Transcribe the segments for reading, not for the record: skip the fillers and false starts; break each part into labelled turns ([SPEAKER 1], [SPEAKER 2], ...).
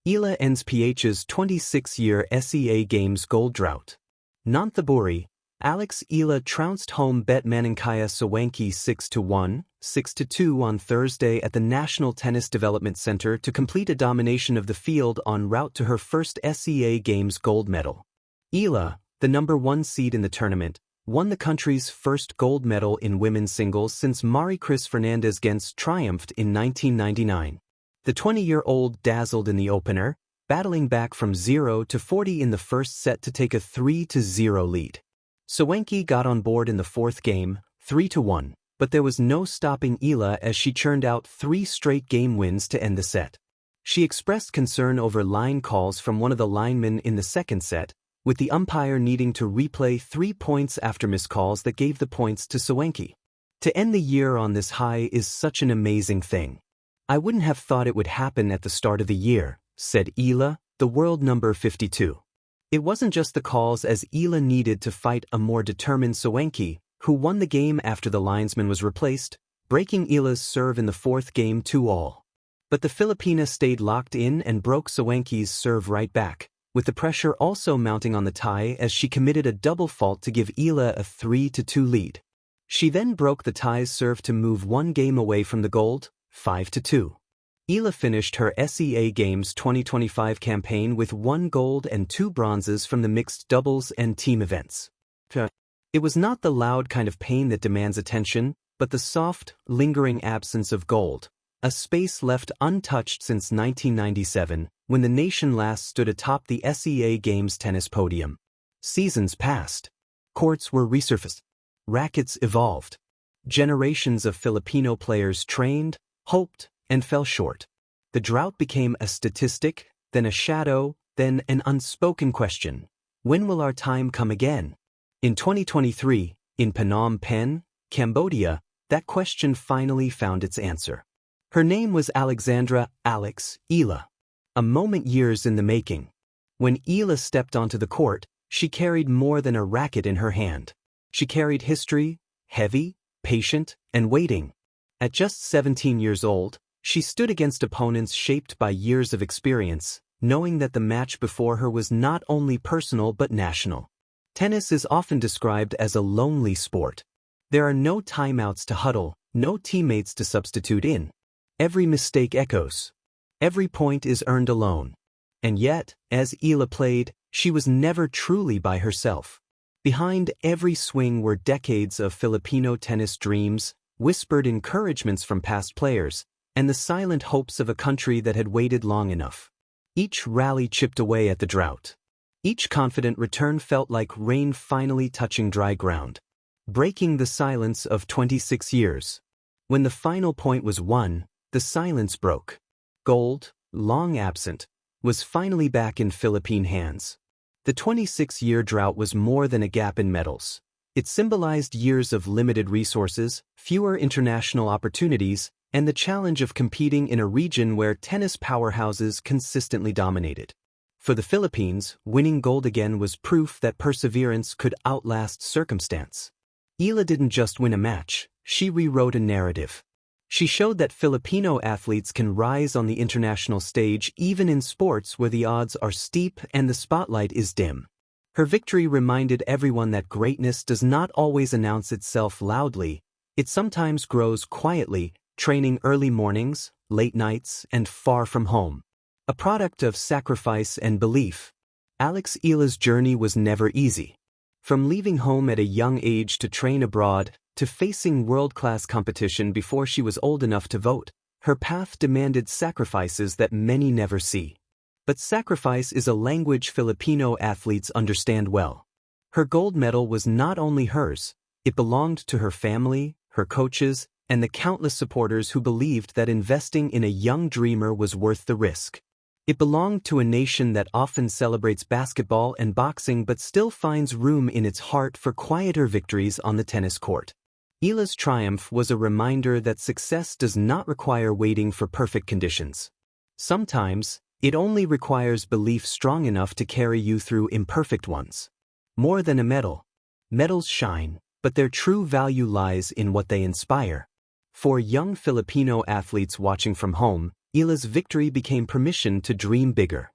[SPEAKER 1] Eala ends PH's 26-year SEA Games gold drought. Nonthaburi, Alex Eala trounced home bet Maninkaya Sawanki 6-1, 6-2 on Thursday at the National Tennis Development Center to complete a domination of the field en route to her first SEA Games gold medal. Eala, the #1 seed in the tournament, won the country's first gold medal in women's singles since Marie-Chris Fernandez-Gens triumphed in 1999. The 20-year-old dazzled in the opener, battling back from 0-40 in the first set to take a 3-0 lead. Sawanki got on board in the fourth game, 3-1, but there was no stopping Eala as she churned out 3 straight game wins to end the set. She expressed concern over line calls from one of the linemen in the second set, with the umpire needing to replay 3 points after missed calls that gave the points to Sawanki. To end the year on this high is such an amazing thing. I wouldn't have thought it would happen at the start of the year, said Eala, the world number 52. It wasn't just the calls as Eala needed to fight a more determined Sawanki, who won the game after the linesman was replaced, breaking Eala's serve in the fourth game 2-all. But the Filipina stayed locked in and broke Sawanki's serve right back, with the pressure also mounting on the tie as she committed a double fault to give Eala a 3-2 lead. She then broke the tie's serve to move 1 game away from the gold, 5-2. Eala finished her SEA Games 2025 campaign with 1 gold and 2 bronzes from the mixed doubles and team events. It was not the loud kind of pain that demands attention, but the soft, lingering absence of gold, a space left untouched since 1997, when the nation last stood atop the SEA Games tennis podium. Seasons passed. Courts were resurfaced. Rackets evolved. Generations of Filipino players trained, hoped, and fell short. The drought became a statistic, then a shadow, then an unspoken question. When will our time come again? In 2023, in Phnom Penh, Cambodia, that question finally found its answer. Her name was Alexandra "Alex" Eala. A moment years in the making. When Eala stepped onto the court, she carried more than a racket in her hand. She carried history, heavy, patient, and waiting. At just 17 years old, she stood against opponents shaped by years of experience, knowing that the match before her was not only personal but national. Tennis is often described as a lonely sport. There are no timeouts to huddle, no teammates to substitute in. Every mistake echoes. Every point is earned alone. And yet, as Eala played, she was never truly by herself. Behind every swing were decades of Filipino tennis dreams, whispered encouragements from past players, and the silent hopes of a country that had waited long enough. Each rally chipped away at the drought. Each confident return felt like rain finally touching dry ground, breaking the silence of 26 years. When the final point was won, the silence broke. Gold, long absent, was finally back in Philippine hands. The 26-year drought was more than a gap in medals. It symbolized years of limited resources, fewer international opportunities, and the challenge of competing in a region where tennis powerhouses consistently dominated. For the Philippines, winning gold again was proof that perseverance could outlast circumstance. Eala didn't just win a match, she rewrote a narrative. She showed that Filipino athletes can rise on the international stage even in sports where the odds are steep and the spotlight is dim. Her victory reminded everyone that greatness does not always announce itself loudly, it sometimes grows quietly, training early mornings, late nights, and far from home. A product of sacrifice and belief. Alex Eala's journey was never easy. From leaving home at a young age to train abroad, to facing world-class competition before she was old enough to vote, her path demanded sacrifices that many never see. But sacrifice is a language Filipino athletes understand well. Her gold medal was not only hers, it belonged to her family, her coaches, and the countless supporters who believed that investing in a young dreamer was worth the risk. It belonged to a nation that often celebrates basketball and boxing but still finds room in its heart for quieter victories on the tennis court. Eala's triumph was a reminder that success does not require waiting for perfect conditions. Sometimes, it only requires belief strong enough to carry you through imperfect ones. More than a medal. Medals shine, but their true value lies in what they inspire. For young Filipino athletes watching from home, Eala's victory became permission to dream bigger.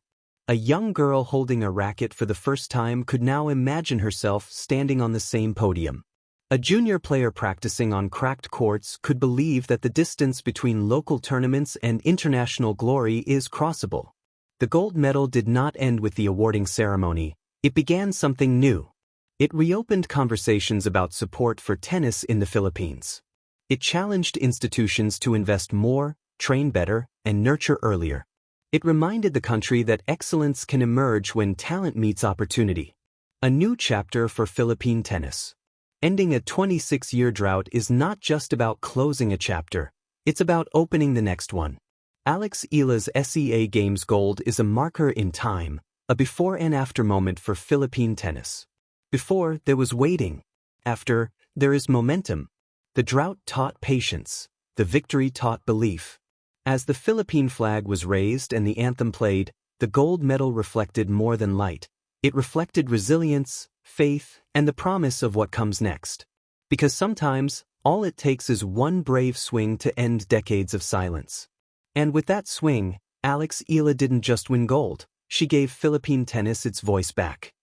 [SPEAKER 1] A young girl holding a racket for the first time could now imagine herself standing on the same podium. A junior player practicing on cracked courts could believe that the distance between local tournaments and international glory is crossable. The gold medal did not end with the awarding ceremony. It began something new. It reopened conversations about support for tennis in the Philippines. It challenged institutions to invest more, train better, and nurture earlier. It reminded the country that excellence can emerge when talent meets opportunity. A new chapter for Philippine tennis. Ending a 26-year drought is not just about closing a chapter, it's about opening the next one. Alex Eala's SEA Games gold is a marker in time, a before and after moment for Philippine tennis. Before, there was waiting. After, there is momentum. The drought taught patience. The victory taught belief. As the Philippine flag was raised and the anthem played, the gold medal reflected more than light. It reflected resilience, faith, and the promise of what comes next. Because sometimes, all it takes is one brave swing to end decades of silence. And with that swing, Alex Eala didn't just win gold, she gave Philippine tennis its voice back.